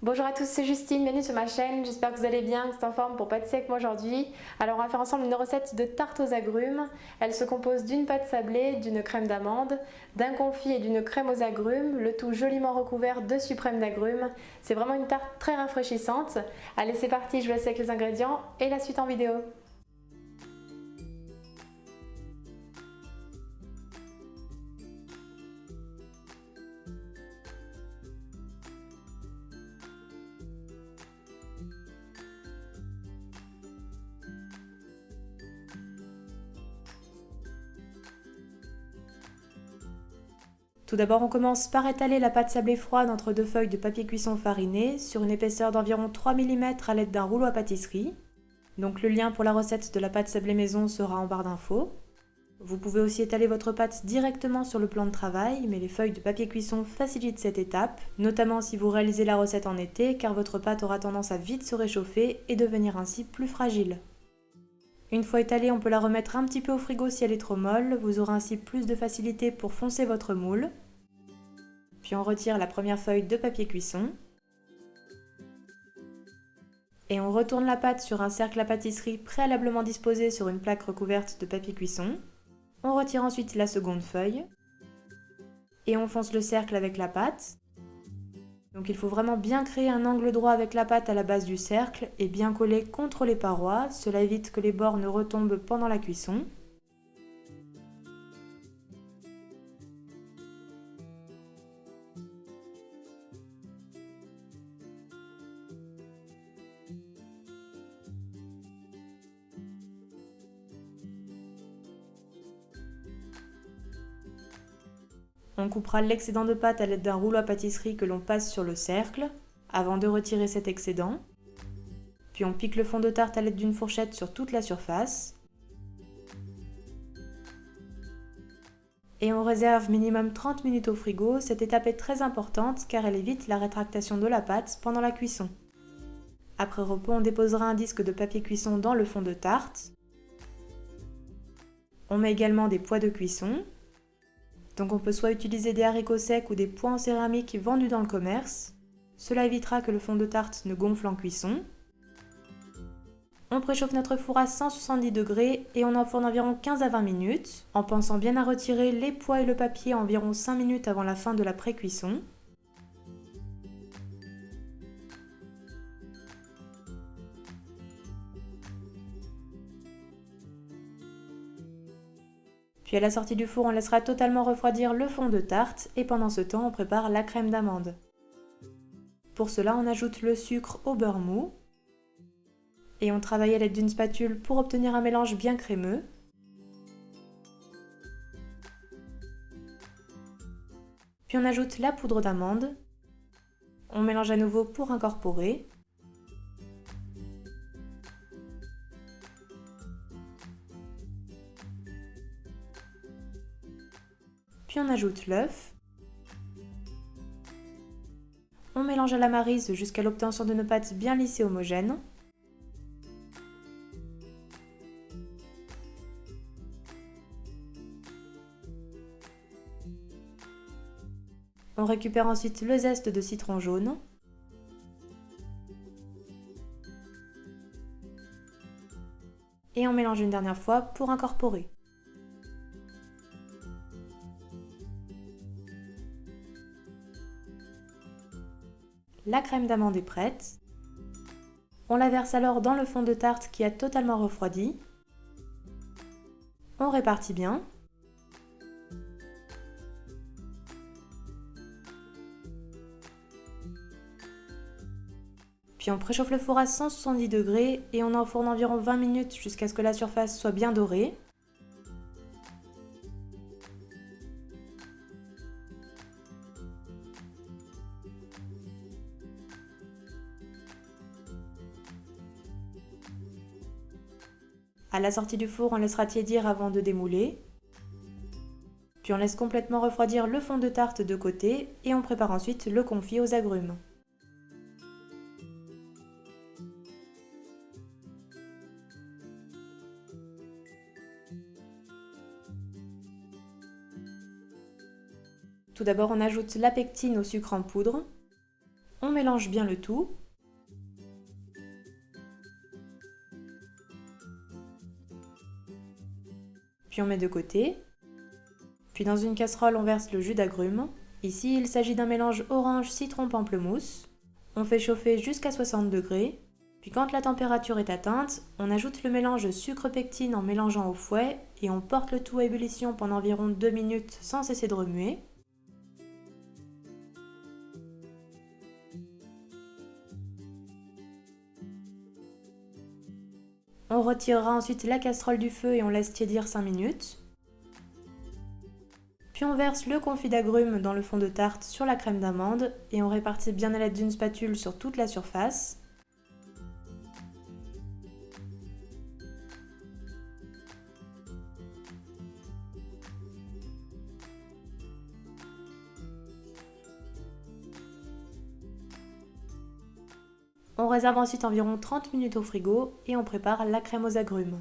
Bonjour à tous, c'est Justine, bienvenue sur ma chaîne, j'espère que vous allez bien, que vous êtes en forme pour pâtisser avec moi aujourd'hui. Alors on va faire ensemble une recette de tarte aux agrumes. Elle se compose d'une pâte sablée, d'une crème d'amande, d'un confit et d'une crème aux agrumes, le tout joliment recouvert de suprême d'agrumes. C'est vraiment une tarte très rafraîchissante. Allez c'est parti, je vous laisse avec les ingrédients et la suite en vidéo. Tout d'abord, on commence par étaler la pâte sablée froide entre deux feuilles de papier cuisson fariné sur une épaisseur d'environ 3 mm à l'aide d'un rouleau à pâtisserie. Donc le lien pour la recette de la pâte sablée maison sera en barre d'infos. Vous pouvez aussi étaler votre pâte directement sur le plan de travail, mais les feuilles de papier cuisson facilitent cette étape, notamment si vous réalisez la recette en été, car votre pâte aura tendance à vite se réchauffer et devenir ainsi plus fragile. Une fois étalée, on peut la remettre un petit peu au frigo si elle est trop molle, vous aurez ainsi plus de facilité pour foncer votre moule. Puis on retire la première feuille de papier cuisson. Et on retourne la pâte sur un cercle à pâtisserie préalablement disposé sur une plaque recouverte de papier cuisson. On retire ensuite la seconde feuille. Et on fonce le cercle avec la pâte. Donc il faut vraiment bien créer un angle droit avec la pâte à la base du cercle et bien coller contre les parois, cela évite que les bords ne retombent pendant la cuisson. On coupera l'excédent de pâte à l'aide d'un rouleau à pâtisserie que l'on passe sur le cercle, avant de retirer cet excédent. Puis on pique le fond de tarte à l'aide d'une fourchette sur toute la surface. Et on réserve minimum 30 minutes au frigo, cette étape est très importante car elle évite la rétractation de la pâte pendant la cuisson. Après repos, on déposera un disque de papier cuisson dans le fond de tarte. On met également des pois de cuisson. Donc on peut soit utiliser des haricots secs ou des pois en céramique vendus dans le commerce. Cela évitera que le fond de tarte ne gonfle en cuisson. On préchauffe notre four à 170 degrés et on enfourne environ 15 à 20 minutes, en pensant bien à retirer les pois et le papier environ 5 minutes avant la fin de la pré-cuisson. Puis à la sortie du four, on laissera totalement refroidir le fond de tarte et pendant ce temps, on prépare la crème d'amande. Pour cela, on ajoute le sucre au beurre mou et on travaille à l'aide d'une spatule pour obtenir un mélange bien crémeux. Puis on ajoute la poudre d'amande. On mélange à nouveau pour incorporer. Puis on ajoute l'œuf. On mélange à la maryse jusqu'à l'obtention d'une pâte bien lisse et homogène. On récupère ensuite le zeste de citron jaune. Et on mélange une dernière fois pour incorporer. La crème d'amande est prête. On la verse alors dans le fond de tarte qui a totalement refroidi. On répartit bien. Puis on préchauffe le four à 170 degrés et on enfourne environ 20 minutes jusqu'à ce que la surface soit bien dorée. À la sortie du four, on laissera tiédir avant de démouler. Puis on laisse complètement refroidir le fond de tarte de côté et on prépare ensuite le confit aux agrumes. Tout d'abord, on ajoute la pectine au sucre en poudre. On mélange bien le tout. Puis on met de côté. Puis dans une casserole, on verse le jus d'agrumes. Ici, il s'agit d'un mélange orange, citron, pamplemousse. On fait chauffer jusqu'à 60 degrés. Puis quand la température est atteinte, on ajoute le mélange sucre-pectine en mélangeant au fouet et on porte le tout à ébullition pendant environ 2 minutes sans cesser de remuer. On retirera ensuite la casserole du feu et on laisse tiédir 5 minutes. Puis on verse le confit d'agrumes dans le fond de tarte sur la crème d'amande et on répartit bien à l'aide d'une spatule sur toute la surface. On réserve ensuite environ 30 minutes au frigo et on prépare la crème aux agrumes.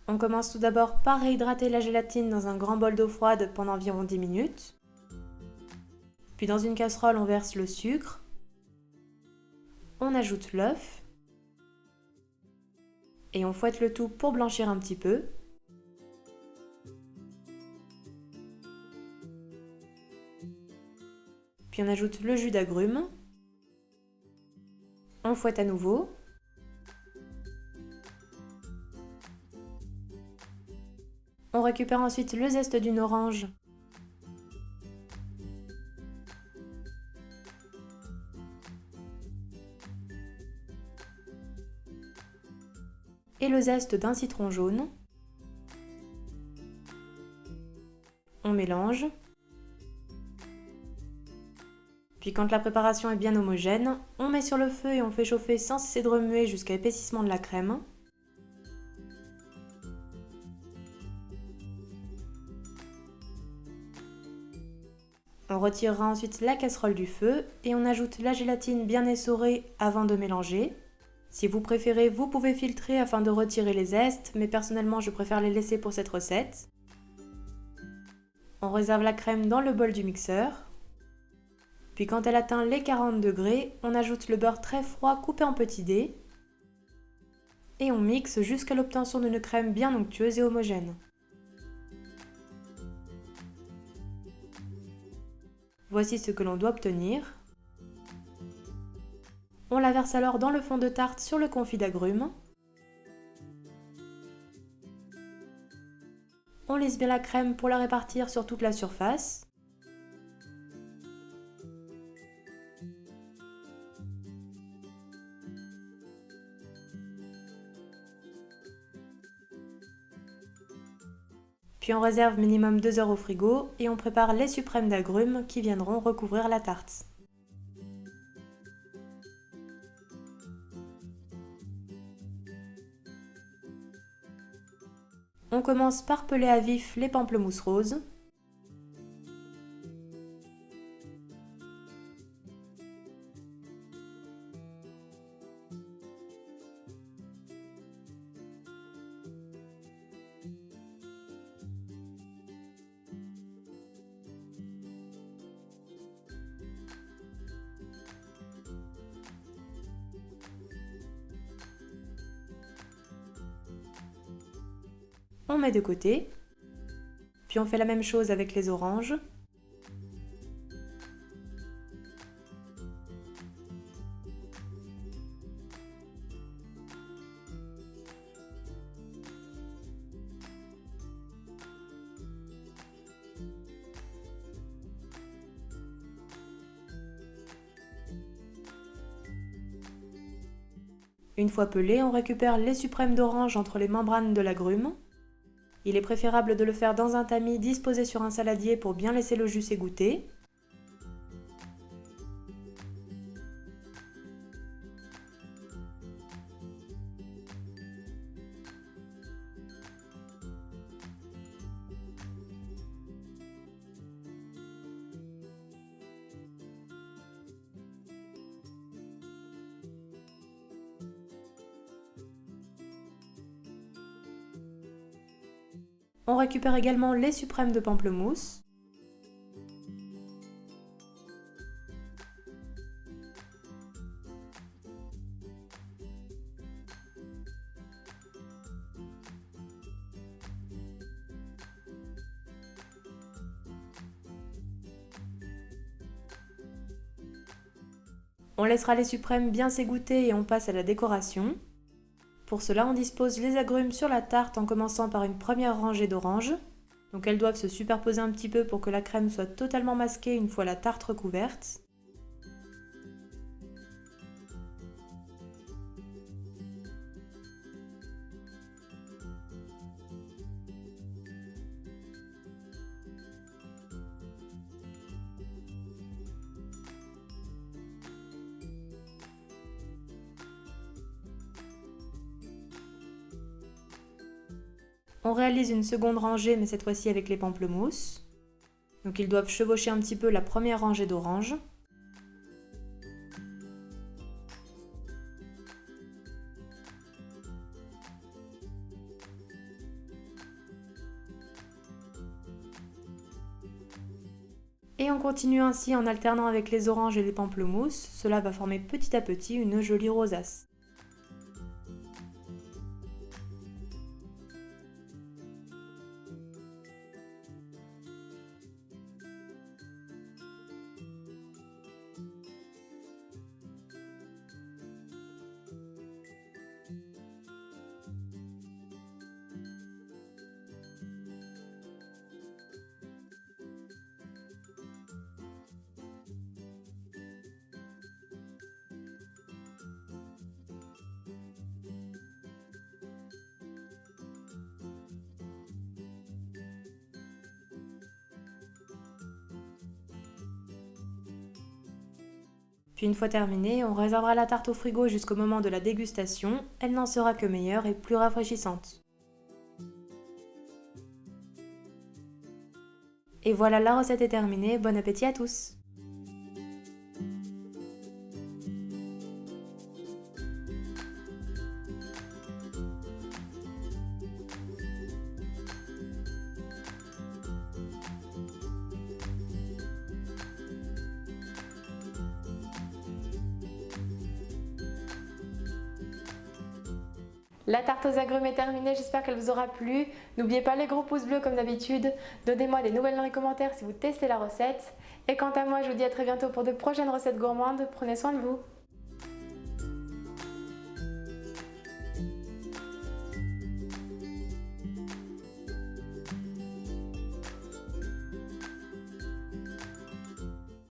On commence tout d'abord par réhydrater la gélatine dans un grand bol d'eau froide pendant environ 10 minutes. Puis dans une casserole, on verse le sucre. On ajoute l'œuf. Et on fouette le tout pour blanchir un petit peu. Puis on ajoute le jus d'agrumes. On fouette à nouveau. On récupère ensuite le zeste d'une orange. Et le zeste d'un citron jaune. On mélange. Puis quand la préparation est bien homogène, on met sur le feu et on fait chauffer sans cesser de remuer jusqu'à épaississement de la crème. On retirera ensuite la casserole du feu et on ajoute la gélatine bien essorée avant de mélanger. Si vous préférez, vous pouvez filtrer afin de retirer les zestes, mais personnellement je préfère les laisser pour cette recette. On réserve la crème dans le bol du mixeur. Puis quand elle atteint les 40 degrés, on ajoute le beurre très froid coupé en petits dés. Et on mixe jusqu'à l'obtention d'une crème bien onctueuse et homogène. Voici ce que l'on doit obtenir. On la verse alors dans le fond de tarte sur le confit d'agrumes. On lisse bien la crème pour la répartir sur toute la surface. Puis on réserve minimum 2 heures au frigo et on prépare les suprêmes d'agrumes qui viendront recouvrir la tarte. On commence par peler à vif les pamplemousses roses. On met de côté. Puis on fait la même chose avec les oranges. Une fois pelé, on récupère les suprêmes d'orange entre les membranes de l'agrume. Il est préférable de le faire dans un tamis disposé sur un saladier pour bien laisser le jus s'égoutter. On récupère également les suprêmes de pamplemousse. On laissera les suprêmes bien s'égoutter et on passe à la décoration. Pour cela, on dispose les agrumes sur la tarte en commençant par une première rangée d'oranges. Donc elles doivent se superposer un petit peu pour que la crème soit totalement masquée une fois la tarte recouverte. On réalise une seconde rangée, mais cette fois-ci avec les pamplemousses. Donc ils doivent chevaucher un petit peu la première rangée d'oranges. Et on continue ainsi en alternant avec les oranges et les pamplemousses. Cela va former petit à petit une jolie rosace. Puis une fois terminée, on réservera la tarte au frigo jusqu'au moment de la dégustation. Elle n'en sera que meilleure et plus rafraîchissante. Et voilà, la recette est terminée. Bon appétit à tous! La tarte aux agrumes est terminée, j'espère qu'elle vous aura plu. N'oubliez pas les gros pouces bleus comme d'habitude. Donnez-moi des nouvelles dans les commentaires si vous testez la recette. Et quant à moi, je vous dis à très bientôt pour de prochaines recettes gourmandes. Prenez soin de vous.